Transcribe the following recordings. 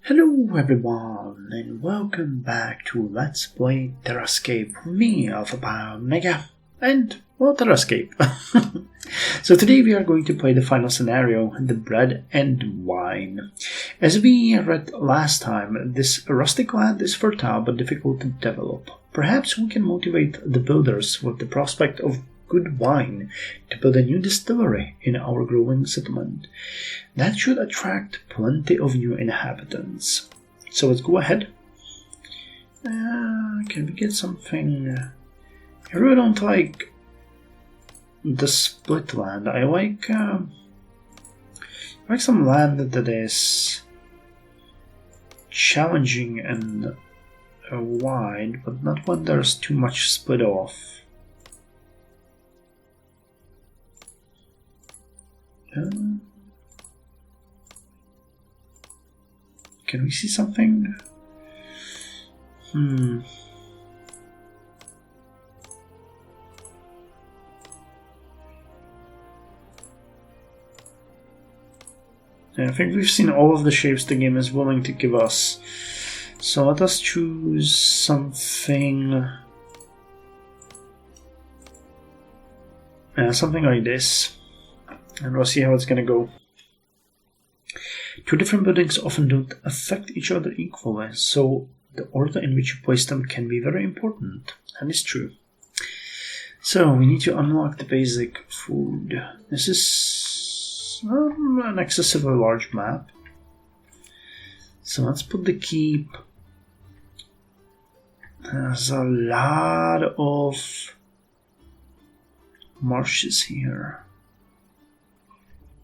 Hello everyone, and welcome back to Let's Play TerraScape with me, Alpha Biome, and, well, TerraScape. So today we are going to play the final scenario, the bread and wine. As we read last time, this rustic land is fertile but difficult to develop. Perhaps we can motivate the builders with the prospect of good wine to build a new distillery in our growing settlement. That should attract plenty of new inhabitants. So let's go ahead. Can we get something? I really don't like the split land. I like some land that is challenging and wide, but not when there's too much split off. Can we see something? I think we've seen all of the shapes the game is willing to give us. So let us choose something. Something like this. And we'll see how it's gonna go. Two different buildings often don't affect each other equally, so the order in which you place them can be very important, and it's true. So we need to unlock the basic food. This is an excessively large map. So let's put the keep. There's a lot of marshes here.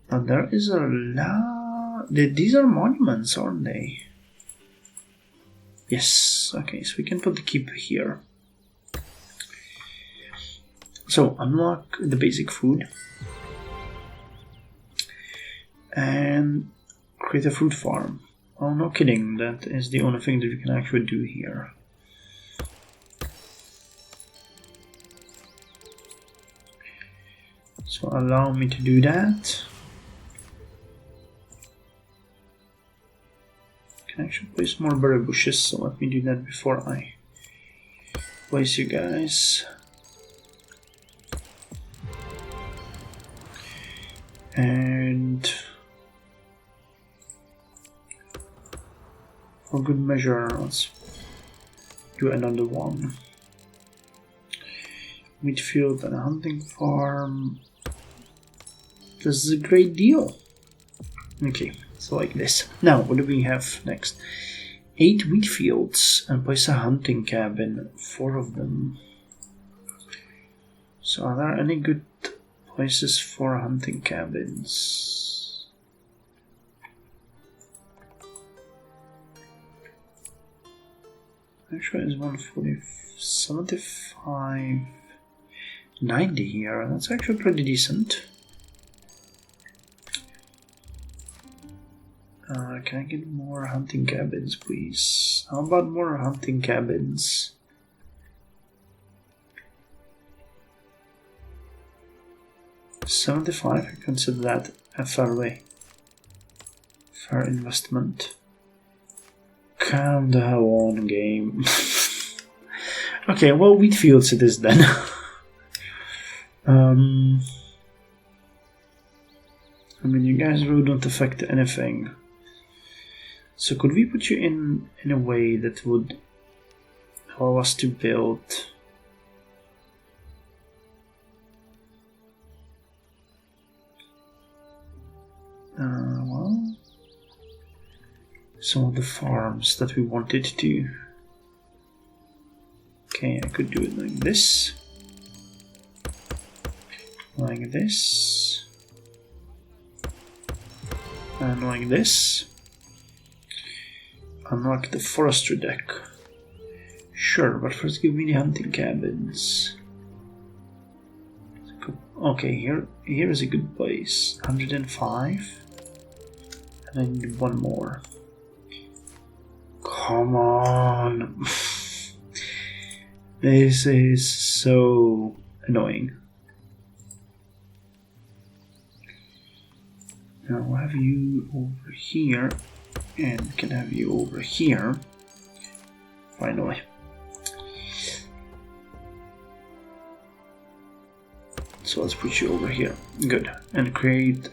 And there is a lot. These are monuments, aren't they? Yes. Okay, so we can put the keep here. So unlock the basic food and create a food farm. Oh, no kidding. That is the only thing that we can actually do here. So allow me to do that. I can actually place more berry bushes, so let me do that before I place you guys. And for good measure, let's do another one. Wheat field and a hunting farm. This is a great deal. Okay. So like this. Now, what do we have next? 8 wheat fields and place a hunting cabin. 4 of them. So are there any good places for hunting cabins? Actually, it's 140, 75, 90 here. That's actually pretty decent. Can I get more hunting cabins, please? How about more hunting cabins? $75, I consider that a fair investment. Calm the hell on, game. Okay, well, wheat fields it is then. I mean, you guys really don't affect anything. So could we put you in a way that would allow us to build well, some of the farms that we wanted to. Okay, I could do it like this. Like this. And like this. Unlock the forestry deck. Sure, but first give me the hunting cabins. Okay, here is a good place. 105. And I need one more. Come on. This is so annoying. Now we'll have you over here. And can have you over here. Finally. So let's put you over here. Good. And create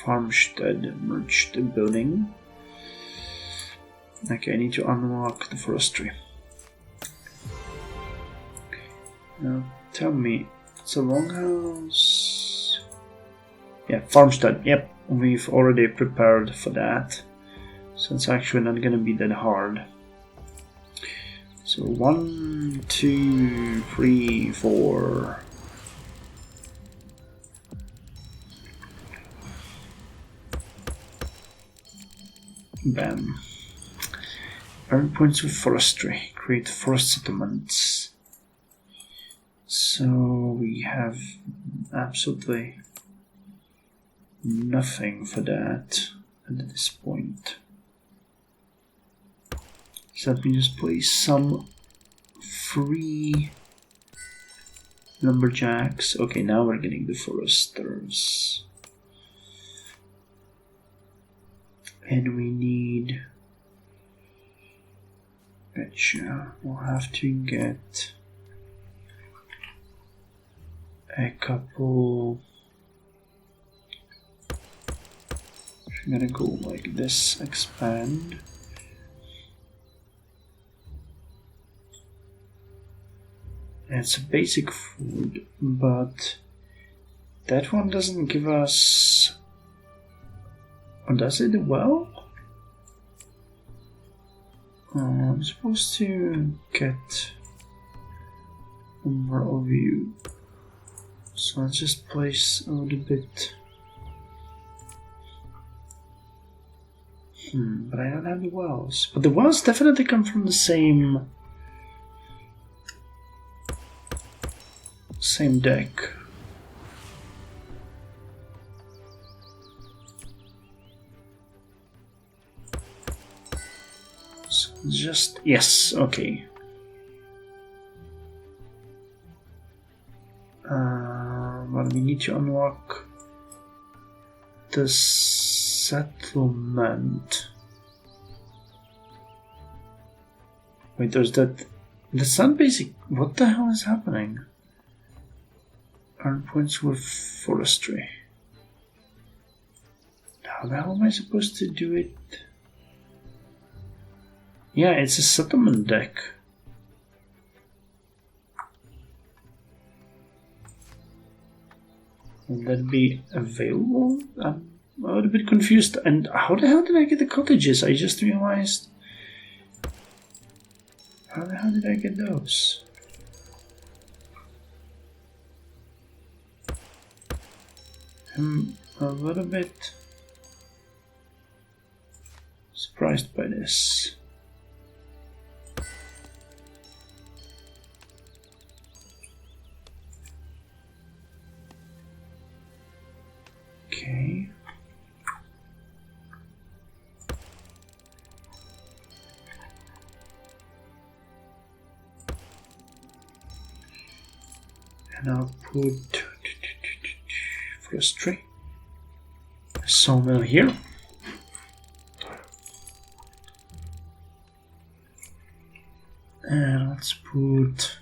farmstead, merge the building. Okay, I need to unlock the forestry. Now tell me, it's a longhouse. Yeah, farmstead. Yep, we've already prepared for that. So it's actually not gonna be that hard. So 1, 2, 3, 4. Bam. Earn points with forestry. Create forest settlements. So we have absolutely nothing for that at this point. So let me just place some free lumberjacks. Okay, now we're getting the foresters. And we need... Gotcha. We'll have to get a couple... I'm gonna go like this, expand. It's a basic food, but that one doesn't give us... Or does it well? I'm supposed to get overall view. So let's just place a little bit. But I don't have the wells. But the wells definitely come from the same deck. So just yes, okay. But we need to unlock the settlement. Wait, there's that. That's not basic. What the hell is happening? Earn points with forestry. How the hell am I supposed to do it? Yeah, it's a settlement deck. Will that be available? I'm a little bit confused. And how the hell did I get the cottages? I just realized. How the hell did I get those? I'm a little bit surprised by this. Okay. And I'll put forestry. A sawmill here. And let's put...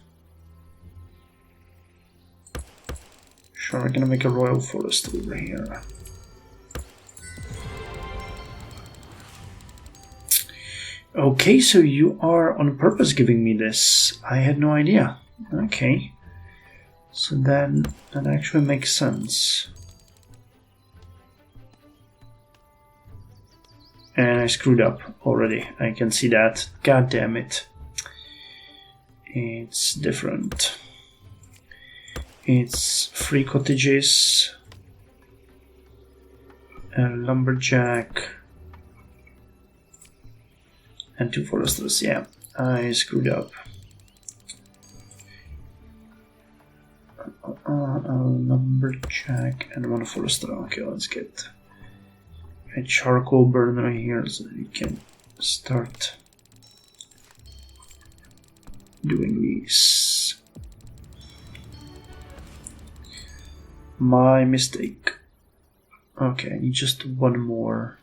Sure, we're gonna make a royal forest over here. Okay, so you are on purpose giving me this. I had no idea. Okay. So then that actually makes sense. And I screwed up already. I can see that. God damn it. It's different. It's 3 cottages, a lumberjack, and 2 foresters. Yeah, I screwed up. A lumberjack and 1 forester. Okay, let's get a charcoal burner here so that we can start doing these. My mistake. Okay, I need just 1 more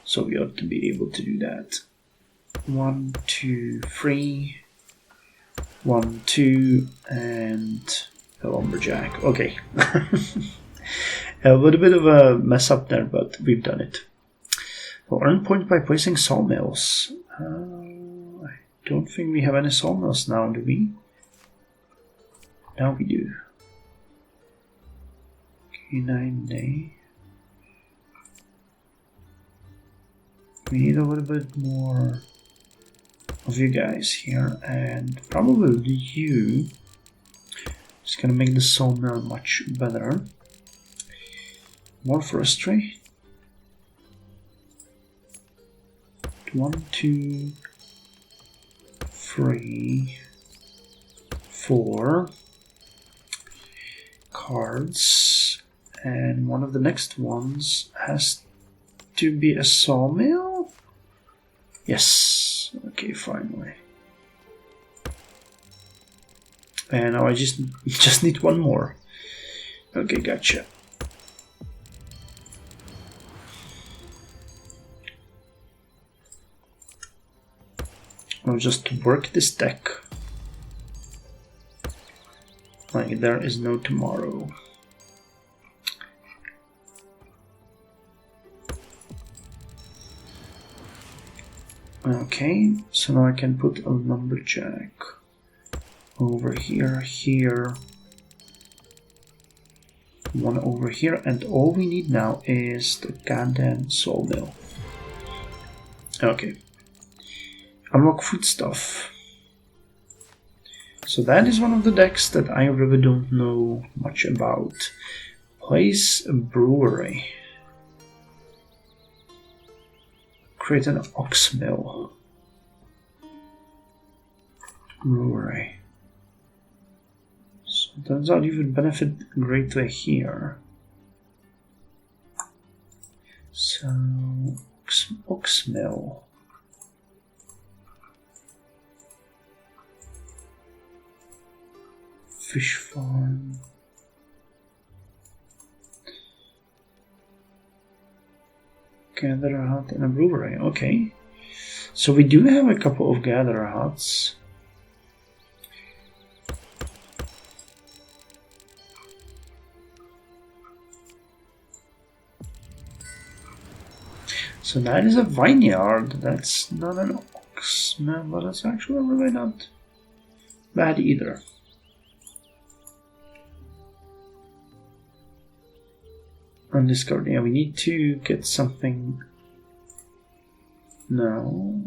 so we ought to be able to do that. 1, 2, 3. 1, 2, and a lumberjack. Okay. A little bit of a mess up there, but we've done it. We'll earn points by placing sawmills. I don't think we have any sawmills now, do we? Now we do. Okay, 9 day. We need a little bit more of you guys here, and probably you. It's gonna make the sawmill much better. More forestry. 1, 2, 3, 4 cards, and one of the next ones has to be a sawmill. Yes. Okay, finally. And now I just need one more. Okay, gotcha. I'll just work this deck like there is no tomorrow. Okay, so now I can put a lumberjack over here, here, one over here, and all we need now is the goddamn sawmill. Okay. Unlock foodstuff. So that is one of the decks that I really don't know much about. Place a brewery. Create an ox mill. Brewery. So turns out you would benefit greatly here. So ox mill. Fish farm. Gatherer hut and a brewery. Okay. So we do have a couple of gatherer huts. So that is a vineyard. That's not an ox mill, but it's actually really not bad either. Undiscovered. Yeah, we need to get something. No.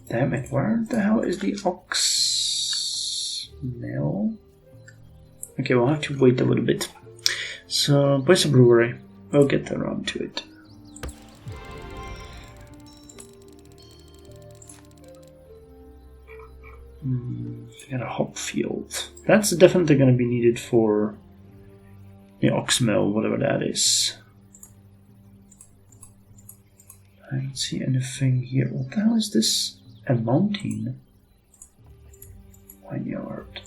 Damn it, where the hell is the ox mill? Okay, we'll have to wait a little bit. So, place a brewery. We'll get around to it. Got a hop field. That's definitely going to be needed for the ox mill, whatever that is. I don't see anything here. What the hell is this? A mountain? Vineyard.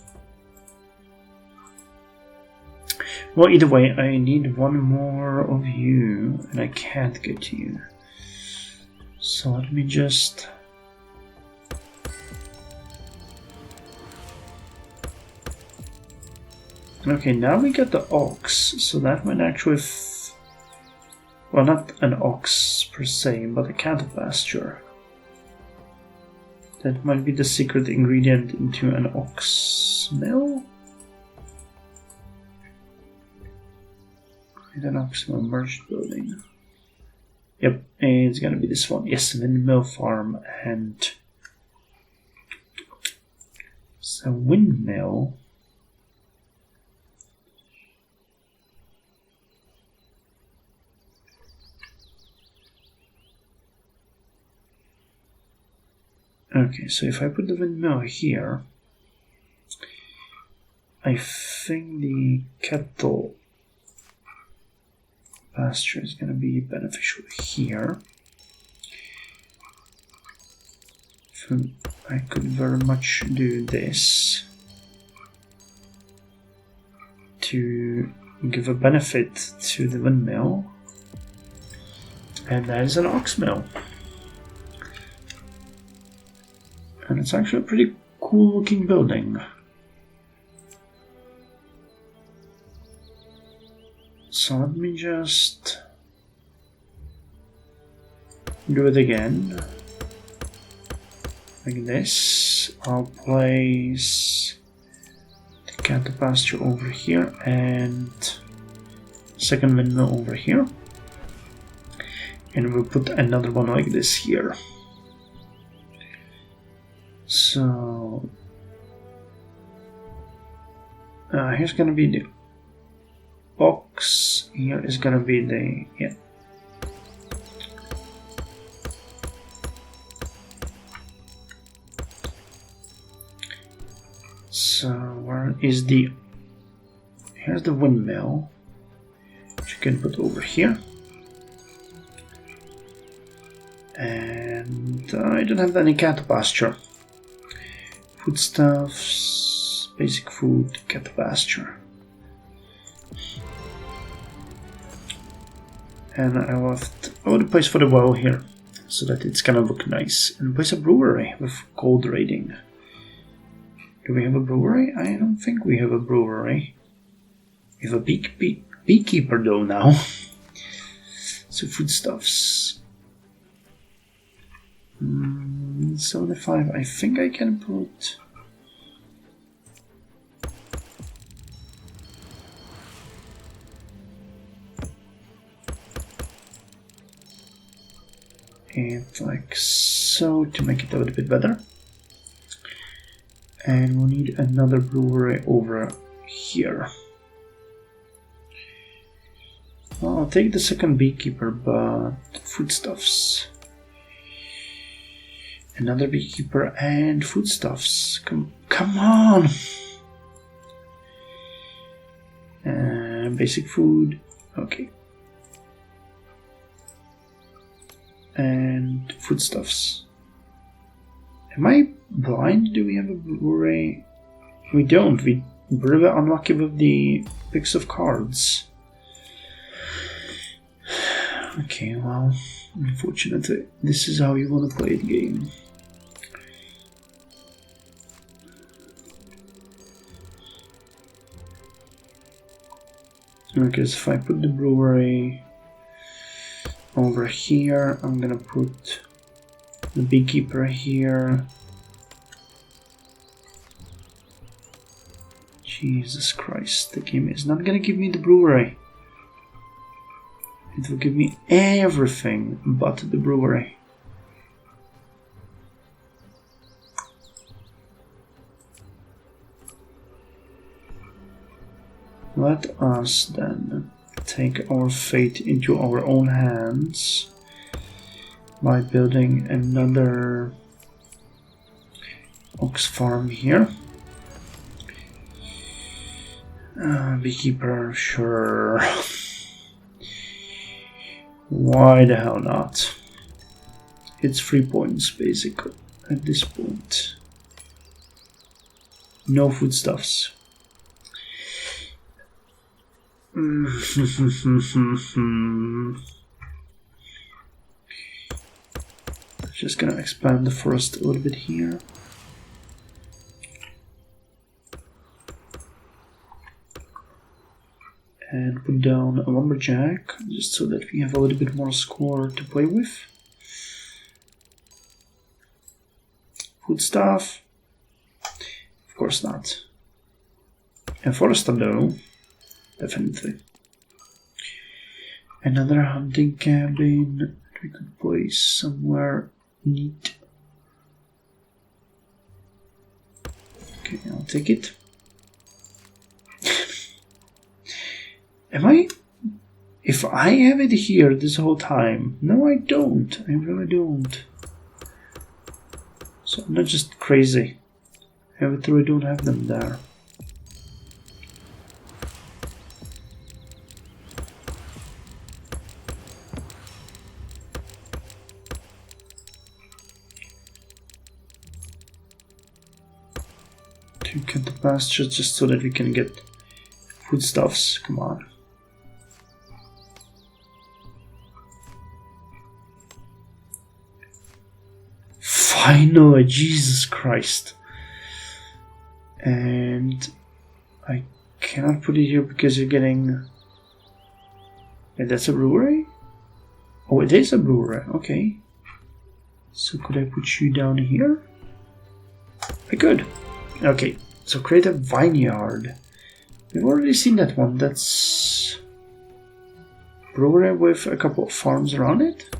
Well, either way, I need one more of you, and I can't get to you. So let me just... Okay, now we get the ox, so that might actually... well, not an ox per se, but a cattle pasture. That might be the secret ingredient into an ox mill? An ox mill merged building. Yep, it's gonna be this one. Yes, windmill farm and... so windmill... Okay, so if I put the windmill here, I think the cattle pasture is going to be beneficial here. So I could very much do this. to give a benefit to the windmill. And that is an ox mill. And it's actually a pretty cool looking building. So let me just do it again. Like this. I'll place the cattle pasture over here and second windmill over here. And we'll put another one like this here. So here's gonna be the box. Here is gonna be the So where is the? Here's the windmill, which you can put over here. And I don't have any cattle pasture. Foodstuffs, basic food, cattle pasture. And I left the place for the well here, so that it's gonna look nice. And place a brewery with gold rating. Do we have a brewery? I don't think we have a brewery. We have a beekeeper though now. So foodstuffs. 75, I think I can put it like so to make it a little bit better. And we'll need another brewery over here. Well, I'll take the second beekeeper, but foodstuffs. Another beekeeper and foodstuffs. Come on! Basic food. Okay. And foodstuffs. Am I blind? Do we have a brewery? We don't. We're really unlucky with the picks of cards. Okay, well, unfortunately, this is how you want to play the game. Okay, so if I put the brewery over here, I'm gonna put the beekeeper here. Jesus Christ, the game is not gonna give me the brewery. It will give me everything but the brewery. Let us then take our fate into our own hands by building another ox farm here. Beekeeper, sure. Why the hell not? It's 3 points basically at this point. No foodstuffs. Just gonna expand the forest a little bit here. And put down a lumberjack, just so that we have a little bit more score to play with. Foodstuff? Of course not. And forester though, definitely. Another hunting cabin that we could place somewhere neat. Okay, I'll take it. If I have it here this whole time? No, I don't. I really don't. So I'm not just crazy. I have it through, I don't have them there. To cut the pasture just so that we can get foodstuffs. Come on. Finally, Jesus Christ. And I cannot put it here because you're getting... And that's a brewery? Oh, it is a brewery. Okay. So could I put you down here? I could. Okay. So create a vineyard. We've already seen that one. That's brewery with a couple of farms around it?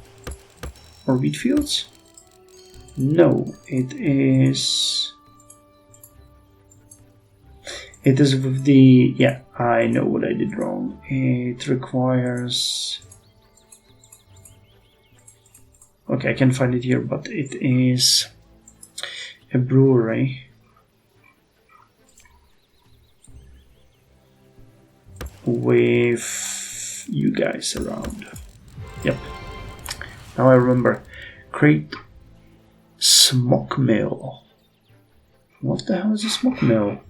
Or wheat fields? No, it is... It is with the... Yeah, I know what I did wrong. It requires... Okay, I can find it here, but it is a brewery with you guys around. Yep. Now I remember. Create smoke mill. What the hell is a smoke mill?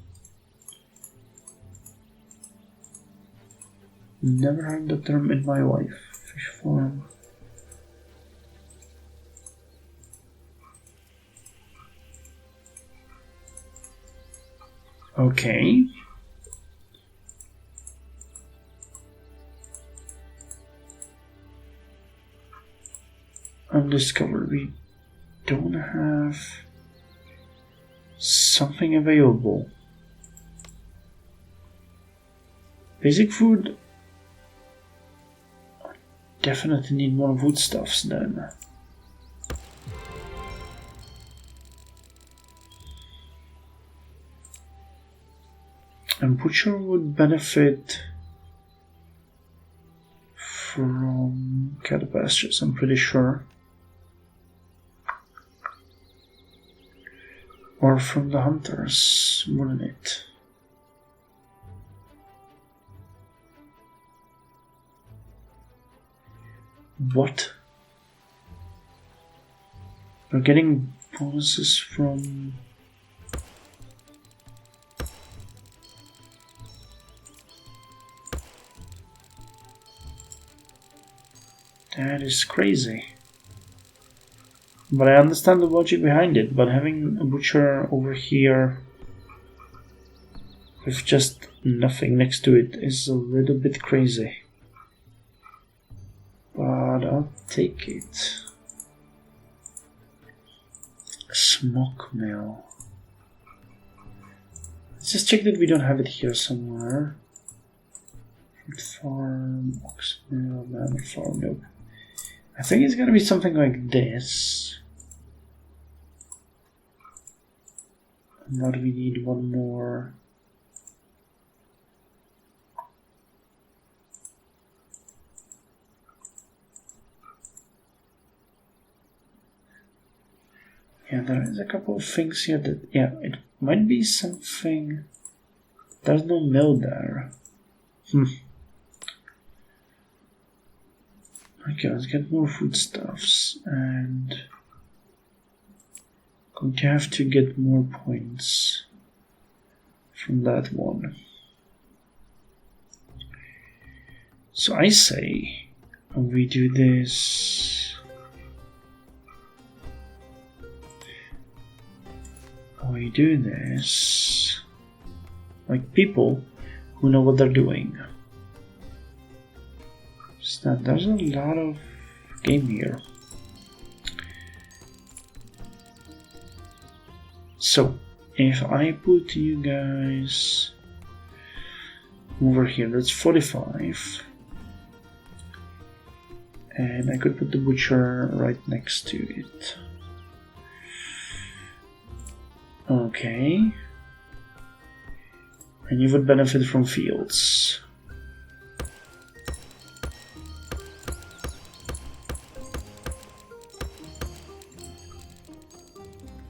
Never heard the term in my life. Fish farm. Okay. Undiscovered. We don't have something available. Basic food. Definitely need more foodstuffs then. And butcher would benefit from cattle pastures, I'm pretty sure. Or from the hunters, wouldn't it? What? We're getting bonuses from... That is crazy. But I understand the logic behind it, but having a butcher over here with just nothing next to it is a little bit crazy. But I'll take it. Smoke mill. Let's just check that we don't have it here somewhere. Fruit farm, ox mill, mammoth farm, nope. I think it's gonna be something like this. But we need one more. Yeah, there is a couple of things here that, yeah, it might be something. There's no mill there. Okay, let's get more foodstuffs, and going to have to get more points from that one. So I say we do this. We do this like people who know what they're doing. There's a lot of game here. So, if I put you guys over here, that's 45. And I could put the butcher right next to it. Okay. And you would benefit from fields.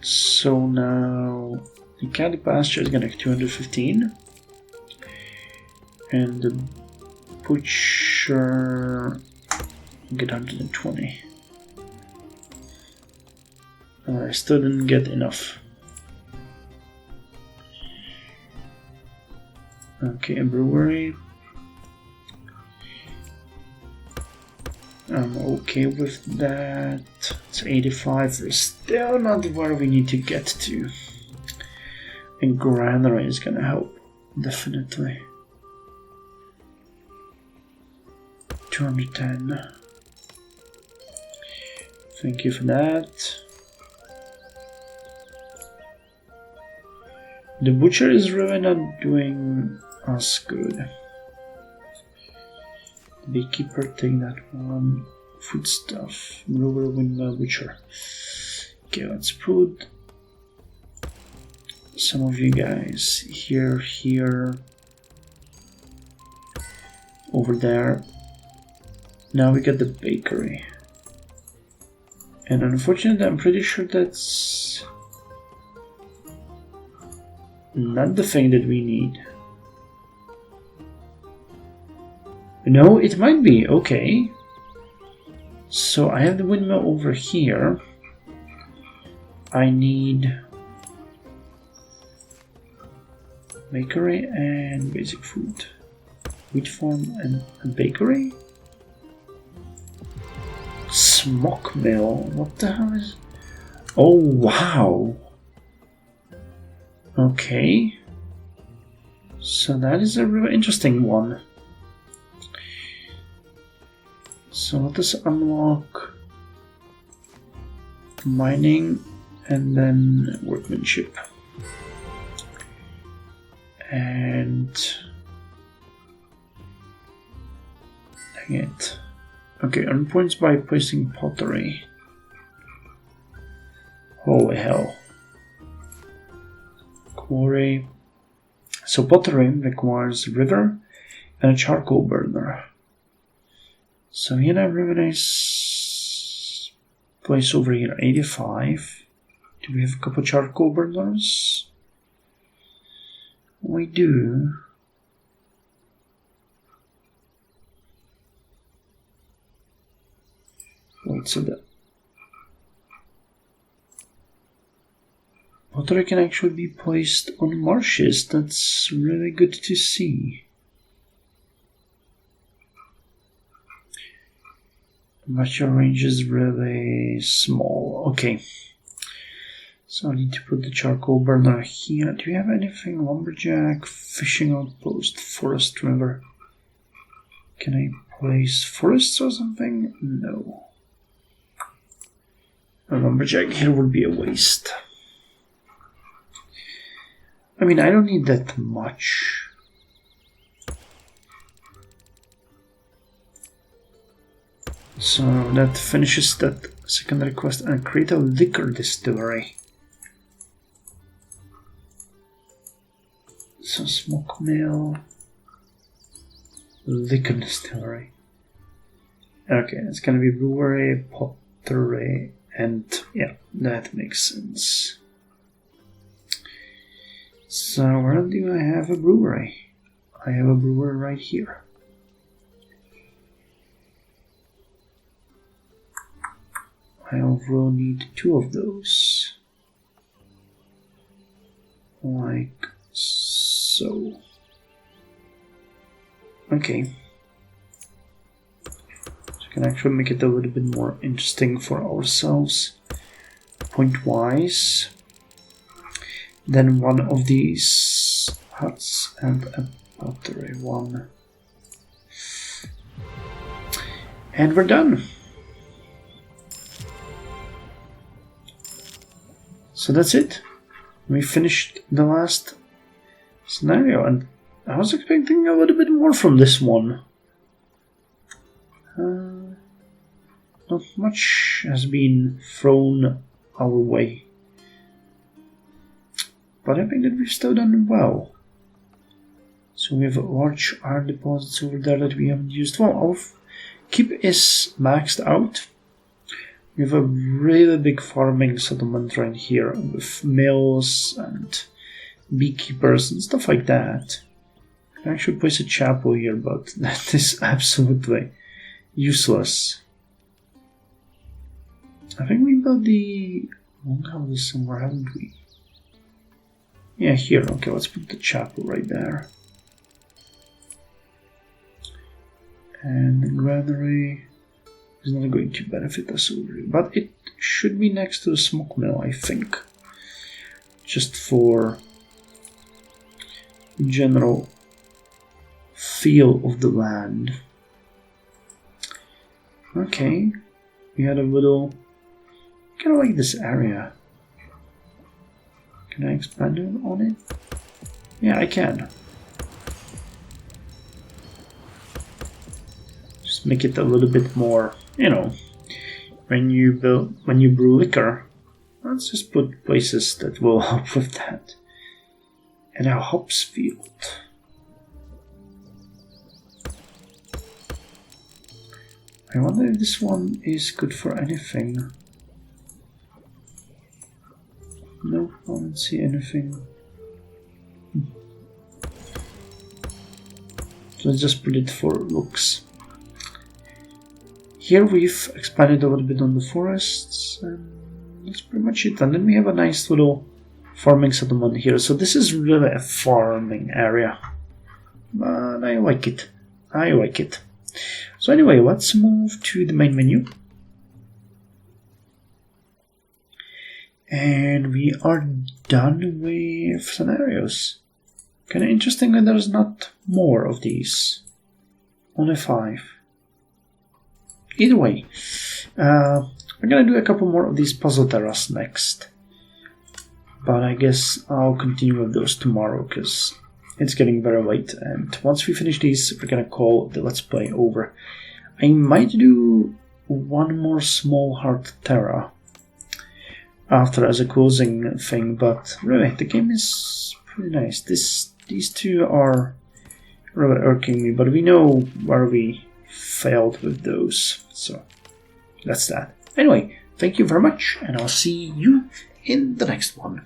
So now the cattle pasture is gonna get 215, and the butcher get 120. I still didn't get enough. Okay, a brewery. I'm okay with that. It's 85. We're still not where we need to get to. And granary is gonna help, definitely. 210. Thank you for that. The butcher is really not doing us good. Beekeeper, take that one. Foodstuff. Brewer, windmill, butcher. Okay, let's put some of you guys here, over there. Now we get the bakery. And unfortunately, I'm pretty sure that's not the thing that we need. No, it might be. Okay. So I have the windmill over here. I need bakery and basic food. Wheat farm and a bakery? Smoke mill? What the hell is... Oh, wow. Okay. So that is a really interesting one. So let us unlock mining and then workmanship. And dang it. Okay, earn points by placing pottery. Holy hell. Quarry. So pottery requires river and a charcoal burner. So we have a really nice place over here, 85. Do we have a couple charcoal burners? We do. Wait, so that pottery can actually be placed on marshes. That's really good to see. But your range is really small. Okay. So I need to put the charcoal burner here. Do you have anything? Lumberjack, fishing outpost, forest river. Can I place forests or something? No. A lumberjack here would be a waste. I mean, I don't need that much. So that finishes that second request, and create a liquor distillery. So smoke mill, liquor distillery. Okay, it's gonna be brewery, pottery, and yeah, that makes sense. So where do I have a brewery? I have a brewery right here. I will need 2 of those. Like so. Okay. So we can actually make it a little bit more interesting for ourselves, point-wise. Then one of these huts and a pottery one. And we're done. So that's it. We finished the last scenario, and I was expecting a little bit more from this one. Not much has been thrown our way, but I think that we've still done well. So we have large iron deposits over there that we haven't used. Well, our keep is maxed out. We have a really big farming settlement right here with mills and beekeepers and stuff like that. I can actually place a chapel here, but that is absolutely useless. I think we built the longhouse somewhere, haven't we? Yeah, here. Okay, let's put the chapel right there. And the granary is not going to benefit us over, but it should be next to the smoke mill, I think. Just for general feel of the land. Okay, we had a little. Kind of like this area. Can I expand on it? Yeah, I can. Just make it a little bit more, you know, when you brew liquor. Let's just put places that will help with that. And a hops field. I wonder if this one is good for anything. No, I don't see anything. So let's just put it for looks. Here we've expanded a little bit on the forests, and that's pretty much it. And then we have a nice little farming settlement here. So this is really a farming area. But I like it. I like it. So anyway, let's move to the main menu. And we are done with scenarios. Kind of interesting that there's not more of these. Only 5. Either way, I'm gonna do a couple more of these puzzle terras next. But I guess I'll continue with those tomorrow because it's getting very late. And once we finish these, we're gonna call the Let's Play over. I might do one more small heart terra after as a closing thing, but really the game is pretty nice. These two are really irking me, but we know where we failed with those, so that's that. Anyway, thank you very much, and I'll see you in the next one.